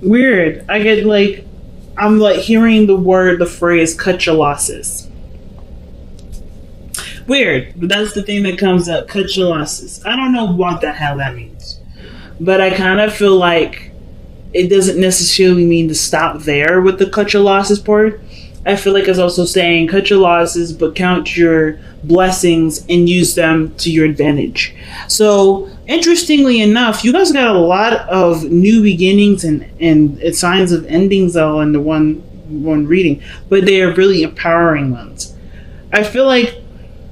Weird. I get like, I'm like hearing the phrase cut your losses. Weird. But that's the thing that comes up. Cut your losses. I don't know what the hell that means. But I kind of feel like it doesn't necessarily mean to stop there with the cut your losses part. I feel like it's also saying cut your losses, but count your blessings and use them to your advantage. So, interestingly enough, you guys got a lot of new beginnings and signs of endings all in the one reading, but they are really empowering ones. I feel like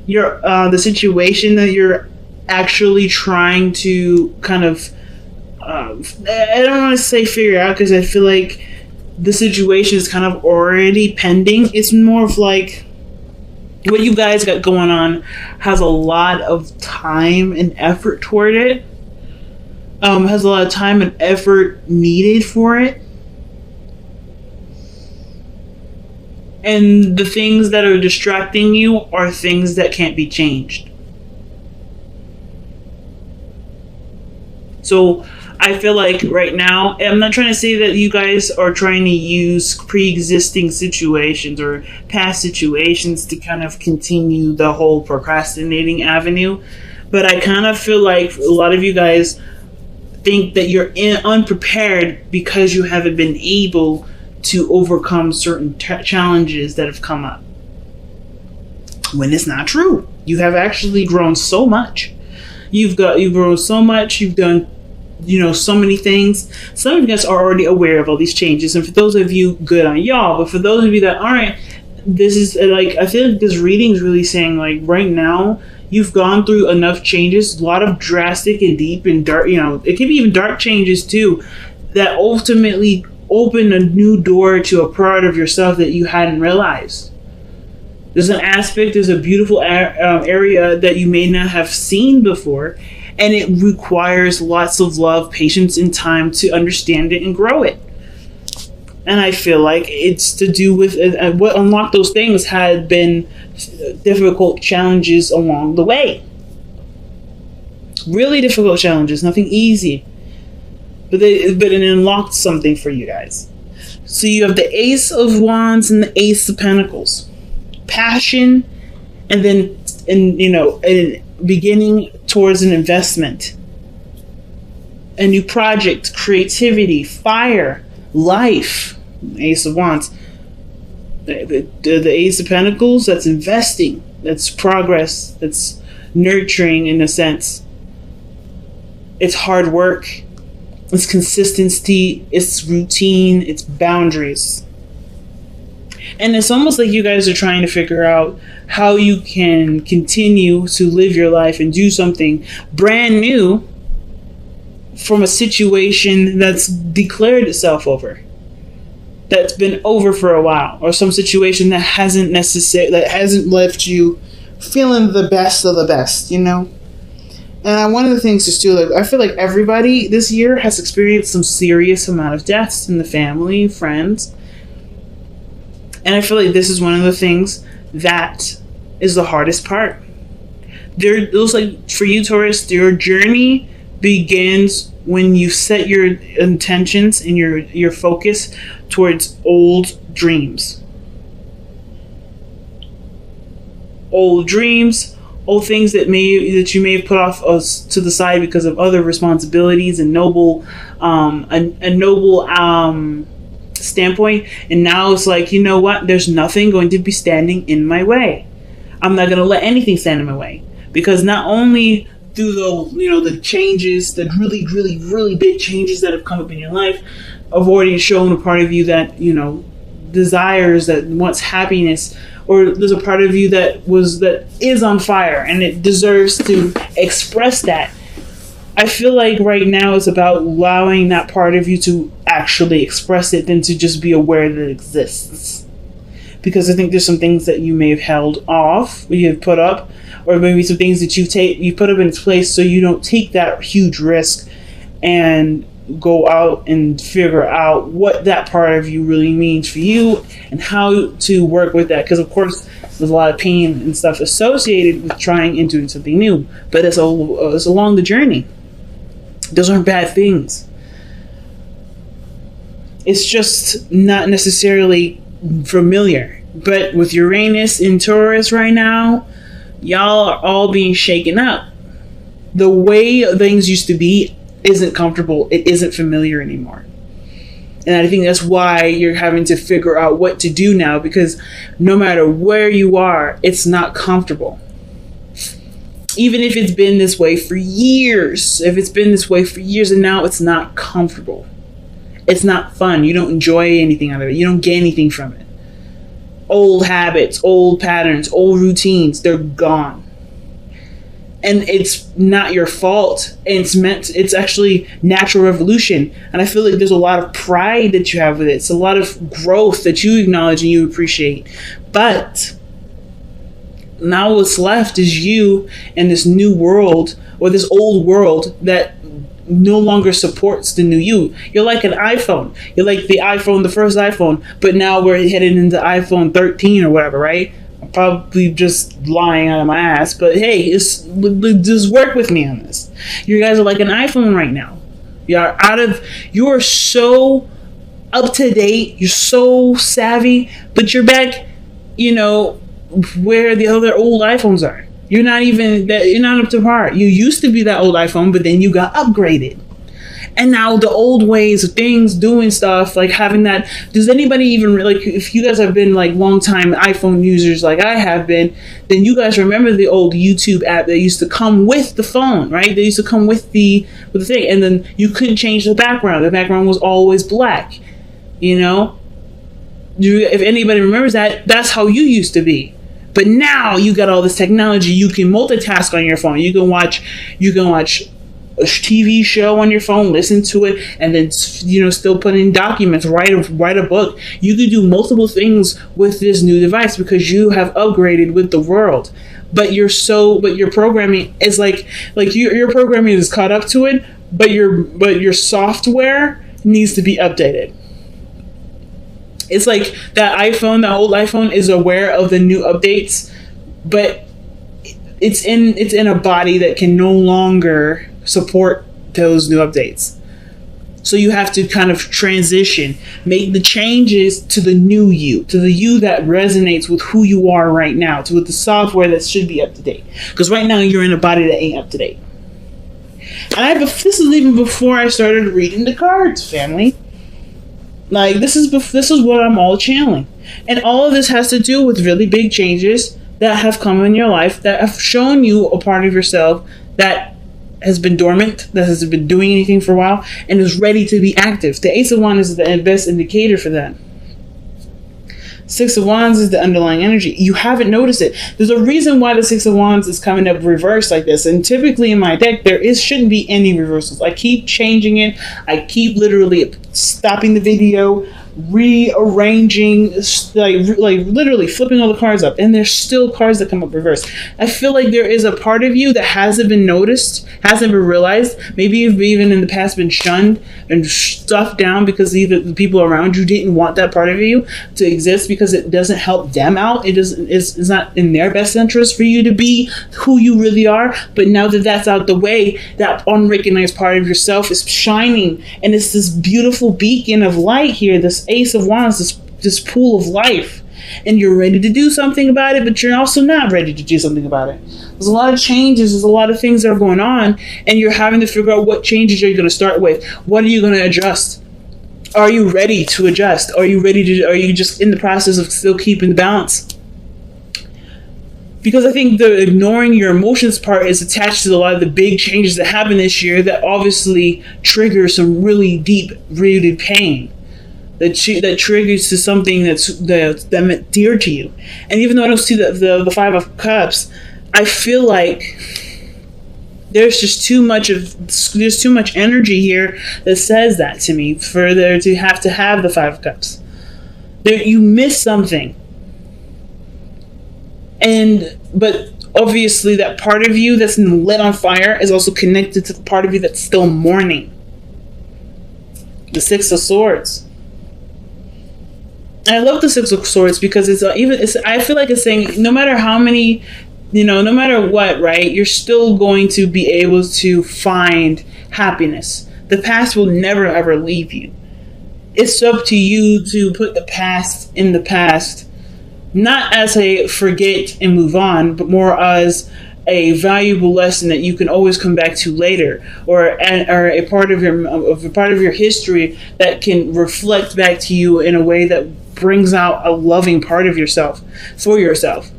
your the situation that you're actually trying to kind of I don't want to say figure out, because I feel like the situation is kind of already pending. It's more of like what you guys got going on has a lot of time and effort toward it. Has a lot of time and effort needed for it. And the things that are distracting you are things that can't be changed. So I feel like right now, I'm not trying to say that you guys are trying to use pre-existing situations or past situations to kind of continue the whole procrastinating avenue, but I kind of feel like a lot of you guys think that you're unprepared because you haven't been able to overcome certain challenges that have come up. When it's not true. You have actually grown so much. You've grown so much. You've done so many things. Some of you guys are already aware of all these changes, and for those of you, good on y'all. But for those of you that aren't, this is like, I feel like this reading is really saying like right now you've gone through enough changes, a lot of drastic and deep and dark, it can be even dark changes too, that ultimately open a new door to a part of yourself that you hadn't realized. There's an aspect, there's a beautiful area that you may not have seen before, and it requires lots of love, patience, and time to understand it and grow it. And I feel like it's to do with what unlocked those things had been difficult challenges along the way. Really difficult challenges, nothing easy. But it unlocked something for you guys. So you have the Ace of Wands and the Ace of Pentacles. Passion, and then beginning towards an investment, a new project, creativity, fire, life. Ace of Wands. The Ace of Pentacles, that's investing, that's progress, that's nurturing in a sense. It's hard work, it's consistency, it's routine, it's boundaries. And it's almost like you guys are trying to figure out how you can continue to live your life and do something brand new from a situation that's declared itself over, that's been over for a while, or some situation that hasn't left you feeling the best of the best, And one of the things is too, like, I feel like everybody this year has experienced some serious amount of deaths in the family, friends. And I feel like this is one of the things that is the hardest part. It looks like for you, Taurus, your journey begins when you set your intentions and your focus towards old dreams. Old dreams, old things that you may have put off to the side because of other responsibilities and a noble standpoint, and now it's like, you know what, there's nothing going to be standing in my way. I'm not going to let anything stand in my way, because not only through the changes, the really, really, really big changes that have come up in your life, have already shown a part of you that desires, that wants happiness, or there's a part of you that is on fire and it deserves to express that. I feel like right now it's about allowing that part of you to actually express it than to just be aware that it exists. Because I think there's some things that you may have held off, you have put up, or maybe some things that you put up in its place so you don't take that huge risk and go out and figure out what that part of you really means for you and how to work with that. Because of course there's a lot of pain and stuff associated with trying and doing something new, but it's along the journey. Those aren't bad things. It's just not necessarily familiar. But with Uranus in Taurus right now, y'all are all being shaken up. The way things used to be isn't comfortable. It isn't familiar anymore. And I think that's why you're having to figure out what to do now, because no matter where you are, it's not comfortable. Even if it's been this way for years, and now it's not comfortable. It's not fun. You don't enjoy anything out of it. You don't get anything from it. Old habits, old patterns, old routines, they're gone. And it's not your fault. It's actually natural evolution. And I feel like there's a lot of pride that you have with it. It's a lot of growth that you acknowledge and you appreciate. But now what's left is you and this new world, or this old world that no longer supports the new you. You're like an iPhone. You're like the first iPhone, but now we're headed into iPhone 13 or whatever, right? I'm probably just lying out of my ass, but hey, just work with me on this. You guys are like an iPhone right now. You are so up to date. You're so savvy, but you're back, where the other old iPhones are. You're not up to par. You used to be that old iPhone, but then you got upgraded. And now the old ways of things, doing stuff, like having that. Does anybody even, like, if you guys have been like long time iPhone users like I have been, then you guys remember the old YouTube app that used to come with the phone, right? They used to come with the thing, and then you couldn't change the background. The background was always black. If anybody remembers that, that's how you used to be. But now you got all this technology. You can multitask on your phone. You can watch a TV show on your phone, listen to it, and then still put in documents, write a book. You could do multiple things with this new device because you have upgraded with the world. But your programming is like your programming is caught up to it, but your software needs to be updated. It's like that old iPhone is aware of the new updates, but it's in a body that can no longer support those new updates. So you have to kind of transition, make the changes to the new you, to the you that resonates with who you are right now, with the software that should be up to date. Because right now you're in a body that ain't up to date. And this is even before I started reading the cards, family. Like, this is what I'm all channeling. And all of this has to do with really big changes that have come in your life, that have shown you a part of yourself that has been dormant, that hasn't been doing anything for a while, and is ready to be active. The Ace of Wands is the best indicator for that. Six of Wands is the underlying energy. You haven't noticed it. There's a reason why the Six of Wands is coming up reversed like this. And typically in my deck, shouldn't be any reversals. I keep changing it. I keep literally stopping the video, rearranging, like literally flipping all the cards up, and there's still cards that come up reversed. I feel like there is a part of you that hasn't been noticed, hasn't been realized. Maybe you've even in the past been shunned and stuffed down because either the people around you didn't want that part of you to exist because it doesn't help them out. It's not in their best interest for you to be who you really are. But now that that's out the way, that unrecognized part of yourself is shining, and it's this beautiful beacon of light here, this Ace of Wands, this pool of life, and you're ready to do something about it, but you're also not ready to do something about it. There's a lot of changes, there's a lot of things that are going on, and you're having to figure out what changes are you going to start with. What are you going to adjust? Are you ready to adjust? Are you just in the process of still keeping the balance? Because I think the ignoring your emotions part is attached to a lot of the big changes that happen this year that obviously trigger some really deep-rooted pain. That triggers to something that dear to you. And even though I don't see the Five of Cups, I feel like there's too much energy here that says that to me for there to have the Five of Cups. You miss something. But obviously that part of you that's lit on fire is also connected to the part of you that's still mourning. The Six of Swords. I love the Six of Swords because I feel like it's saying no matter how many, no matter what, right, you're still going to be able to find happiness. The past will never ever leave you. it's up to you to put the past in the past, not as a forget and move on, but more as a valuable lesson that you can always come back to later, or a part of your history that can reflect back to you in a way that brings out a loving part of yourself for yourself.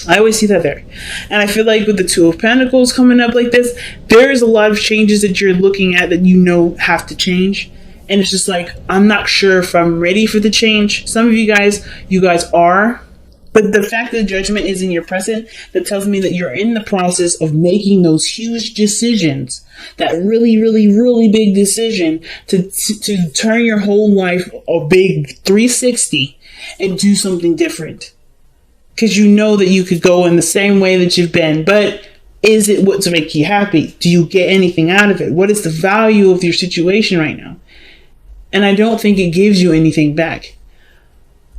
I always see that there. And I feel like with the Two of Pentacles coming up like this, there's a lot of changes that you're looking at that you know have to change. And it's just like, I'm not sure if I'm ready for the change. Some of you guys are. But the fact that Judgment is in your present, that tells me that you're in the process of making those huge decisions. That really, really, really big decision to turn your whole life a big 360 and do something different. Because you know that you could go in the same way that you've been. But is it what's make you happy? Do you get anything out of it? What is the value of your situation right now? And I don't think it gives you anything back.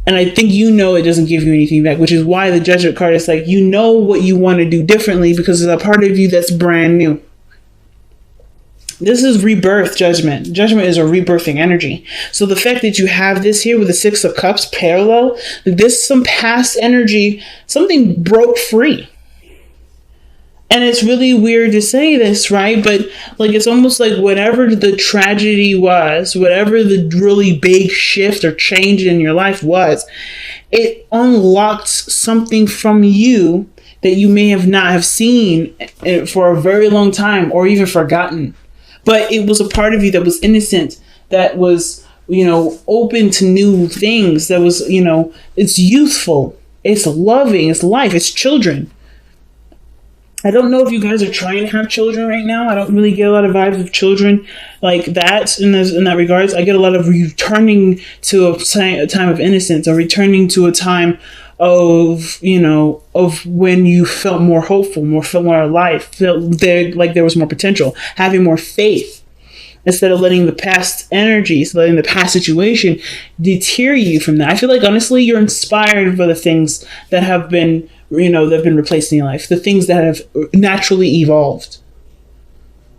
And I think you know it doesn't give you anything back, which is why the Judgment card is like, you know what you want to do differently because there's a part of you that's brand new. This is rebirth, Judgment. Judgment is a rebirthing energy. So the fact that you have this here with the Six of Cups parallel, this some past energy, something broke free. And it's really weird to say this, right? But like, it's almost like whatever the tragedy was, whatever the really big shift or change in your life was, it unlocked something from you that you may have not have seen for a very long time or even forgotten. But it was a part of you that was innocent, that was, open to new things, that was, it's youthful, it's loving, it's life, it's children. I don't know if you guys are trying to have children right now. I don't really get a lot of vibes of children like that in that regards. I get a lot of returning to a time of innocence, or returning to a time of when you felt more hopeful, felt more alive, felt there was more potential, having more faith, instead of letting the past energies, letting the past situation deter you from that. I feel like honestly you're inspired by the things that have been that have been replaced in your life, the things that have naturally evolved,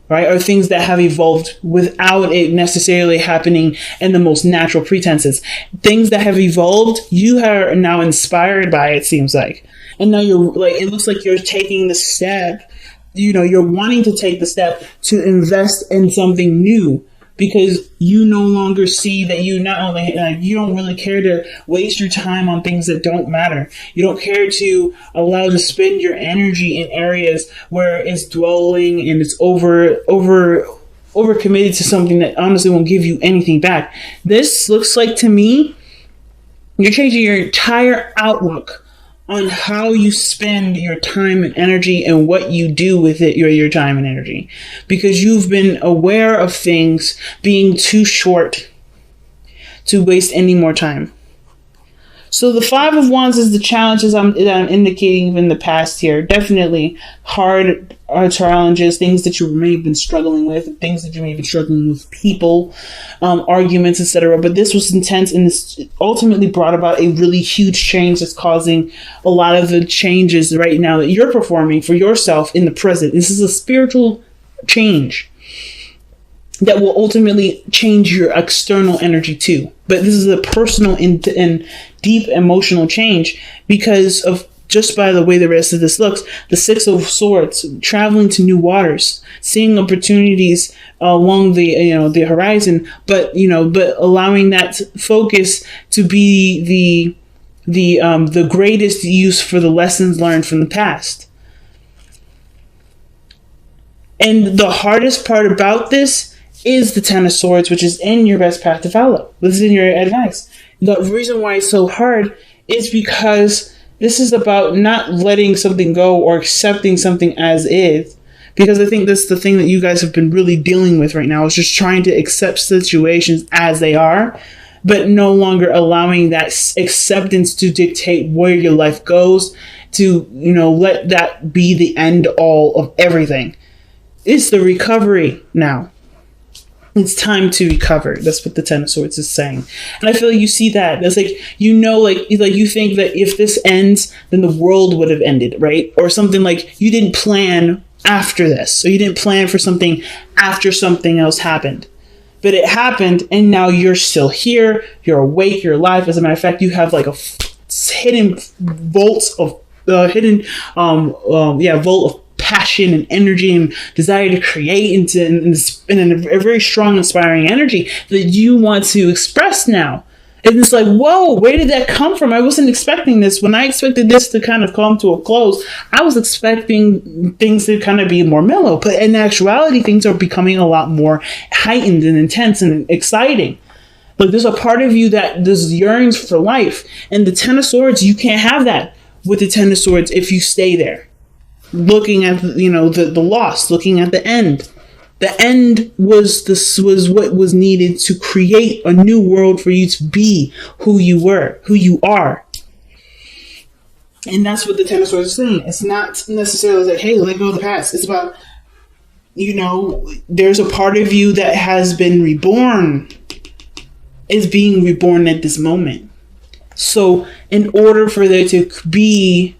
right? Or things that have evolved without it necessarily happening in the most natural pretenses. Things that have evolved, you are now inspired by, it seems like. And now it looks like you're taking the step, you're wanting to take the step to invest in something new. Because you no longer see that you don't really care to waste your time on things that don't matter. You don't care to allow to spend your energy in areas where it's dwelling and it's over committed to something that honestly won't give you anything back. This looks like, to me, you're changing your entire outlook on how you spend your time and energy and what you do with it, your time and energy, because you've been aware of things being too short to waste any more time. So the Five of Wands is the challenges that I'm indicating in the past here. Definitely hard challenges, things that you may have been struggling with, things that you may have been struggling with, people, arguments, etc. But this was intense, and this ultimately brought about a really huge change that's causing a lot of the changes right now that you're performing for yourself in the present. This is a spiritual change that will ultimately change your external energy too. But this is a personal and deep emotional change because of, just by the way the rest of this looks, the Six of Swords, traveling to new waters, seeing opportunities along the horizon, but allowing that focus to be the greatest use for the lessons learned from the past. And the hardest part about this is the Ten of Swords, which is in your best path to follow. This is in your advice. The reason why it's so hard is because this is about not letting something go or accepting something as is. Because I think that's the thing that you guys have been really dealing with right now, is just trying to accept situations as they are, but no longer allowing that acceptance to dictate where your life goes, to, let that be the end all of everything. It's the recovery now. It's time to recover. That's what the Ten of Swords is saying. And I feel like you see that. That's like, you think that if this ends, then the world would have ended, right? Or something like you didn't plan after this. So you didn't plan for something after something else happened. but it happened, and now you're still here. You're awake. You're alive. As a matter of fact, you have like a hidden volts of volt of passion and energy and desire to create in a very strong, inspiring energy that you want to express now. And it's like, whoa, where did that come from? I wasn't expecting this. When I expected this to kind of come to a close, I was expecting things to kind of be more mellow. But in actuality, things are becoming a lot more heightened and intense and exciting. Like, there's a part of you that just yearns for life. And the Ten of Swords, you can't have that with the Ten of Swords if you stay there. Looking at, the loss, looking at the end. The end was what was needed to create a new world for you to be who you are. And that's what the Ten of Swords is saying. It's not necessarily like, hey, let go of the past. It's about, there's a part of you that has been reborn, is being reborn at this moment. So in order for there to be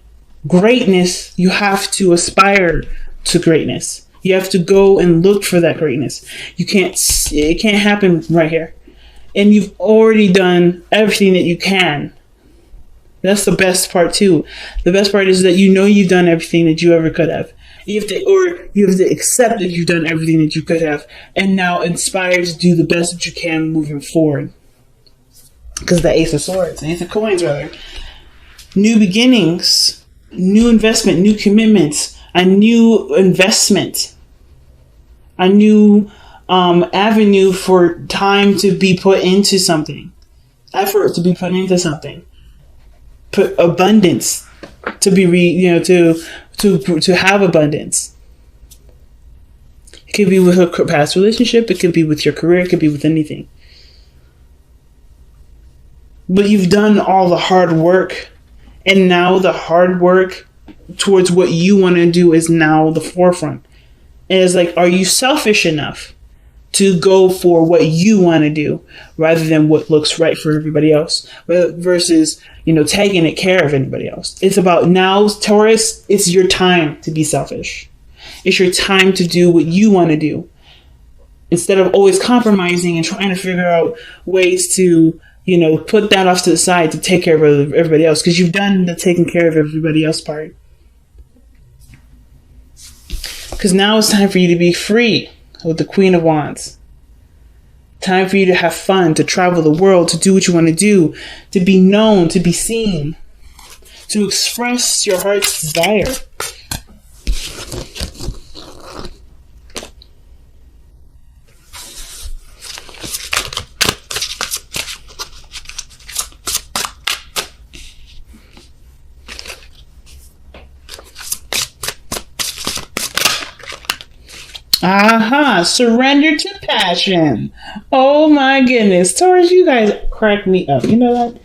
greatness, you have to aspire to greatness. You have to go and look for that greatness. It can't happen right here. And you've already done everything that you can. That's the best part too. The best part is that you've done everything that you ever could have. You have to accept that you've done everything that you could have, and now inspire to do the best that you can moving forward. Because the Ace of Coins rather. New beginnings, new investment, new commitments, a new investment, a new avenue for time to be put into something, effort to be put into something, put abundance to be to have abundance. It could be with a past relationship. It could be with your career. It could be with anything. But you've done all the hard work, and now the hard work towards what you want to do is now the forefront. And it's like, are you selfish enough to go for what you want to do rather than what looks right for everybody else, versus, taking care of anybody else? It's about now, Taurus, it's your time to be selfish. It's your time to do what you want to do, instead of always compromising and trying to figure out ways to, put that off to the side to take care of everybody else, because you've done the taking care of everybody else part. Because now it's time for you to be free with the Queen of Wands. Time for you to have fun, to travel the world, to do what you want to do, to be known, to be seen, to express your heart's desire. Aha, surrender to passion. Oh my goodness. Taurus, you guys crack me up. You know that?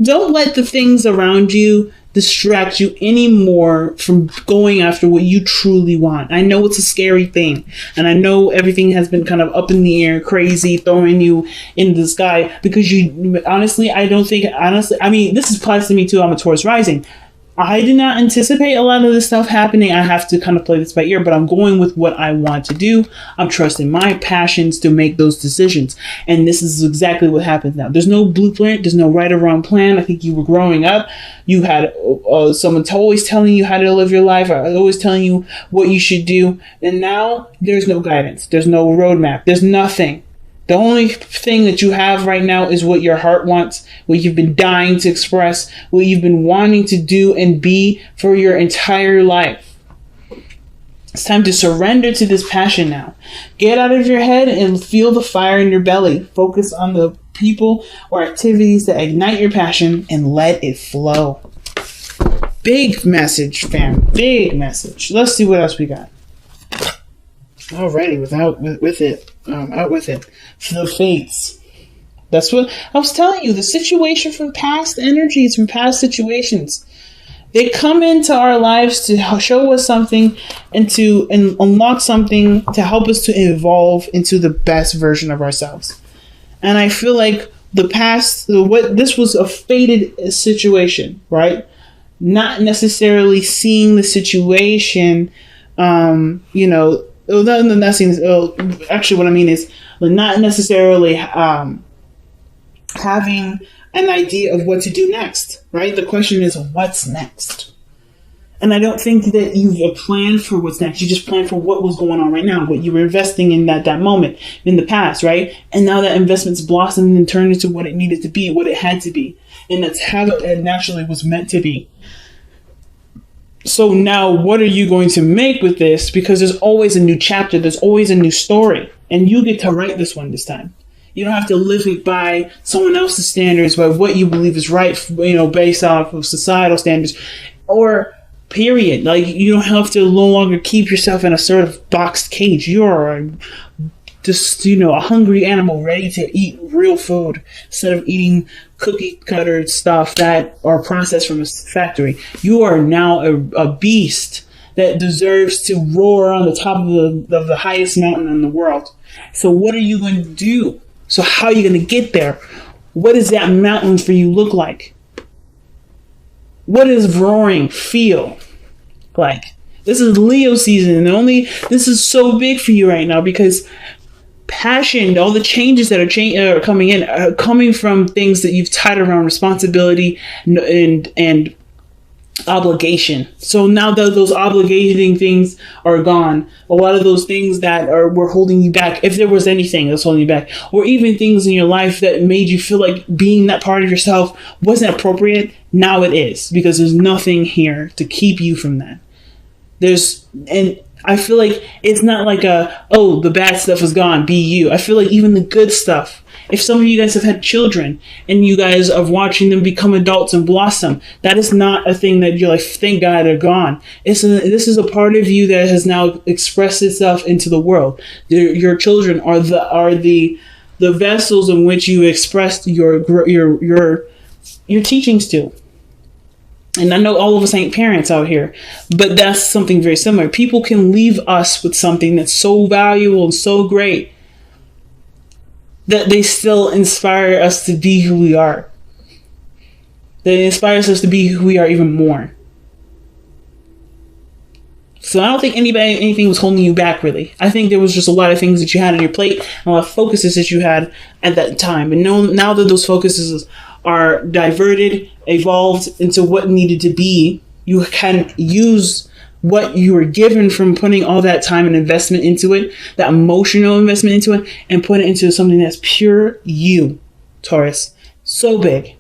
Don't let the things around you distract you anymore from going after what you truly want. I know it's a scary thing, and I know everything has been kind of up in the air, crazy, throwing you in the sky, because this applies to me too. I'm a Taurus rising. I did not anticipate a lot of this stuff happening. I have to kind of play this by ear, but I'm going with what I want to do. I'm trusting my passions to make those decisions. And this is exactly what happens now. There's no blueprint. There's no right or wrong plan. I think you were growing up. You had someone always telling you how to live your life, or always telling you what you should do. And now there's no guidance. There's no roadmap. There's nothing. The only thing that you have right now is what your heart wants, what you've been dying to express, what you've been wanting to do and be for your entire life. It's time to surrender to this passion now. Get out of your head and feel the fire in your belly. Focus on the people or activities that ignite your passion and let it flow. Big message, fam. Big message. Let's see what else we got. Alrighty, out with it. The fates. That's what I was telling you. The situation from past energies, from past situations, they come into our lives to show us something and to unlock something to help us to evolve into the best version of ourselves. And I feel like this was a fated situation, right? Not necessarily seeing the situation, Actually, what I mean is not necessarily having an idea of what to do next, right? The question is, what's next? And I don't think that you've planned for what's next. You just planned for what was going on right now, what you were investing in that moment in the past, right? And now that investment's blossomed and turned into what it needed to be, what it had to be. And that's how it naturally was meant to be. So now what are you going to make with this? Because there's always a new chapter. There's always a new story. And you get to write this one this time. You don't have to live it by someone else's standards, by what you believe is right, based off of societal standards, or period. Like, you don't have to no longer keep yourself in a sort of boxed cage. You're just, a hungry animal ready to eat real food instead of eating cookie cutter stuff that are processed from a factory. You are now a beast that deserves to roar on the top of the highest mountain in the world. So what are you going to do? So how are you going to get there? What does that mountain for you look like? What does roaring feel like? This is Leo season, and this is so big for you right now because passion, all the changes that are coming in, are coming from things that you've tied around responsibility and obligation. So now that those obligating things are gone, a lot of those things that were holding you back, if there was anything that's holding you back, or even things in your life that made you feel like being that part of yourself wasn't appropriate, now it is, because there's nothing here to keep you from that. And I feel like it's not like the bad stuff is gone, be you. I feel like even the good stuff, if some of you guys have had children and you guys are watching them become adults and blossom, that is not a thing that you're like, thank God they're gone. This is a part of you that has now expressed itself into the world. Your children are the vessels in which you expressed your teachings to. And I know all of us ain't parents out here, but that's something very similar. People can leave us with something that's so valuable and so great that they still inspire us to be who we are. That inspires us to be who we are even more. So I don't think anything was holding you back, really. I think there was just a lot of things that you had on your plate, and a lot of focuses that you had at that time. And now that those focuses are diverted, evolved into what needed to be, you can use what you were given from putting all that time and investment into it, that emotional investment into it, and put it into something that's pure you, Taurus. So big.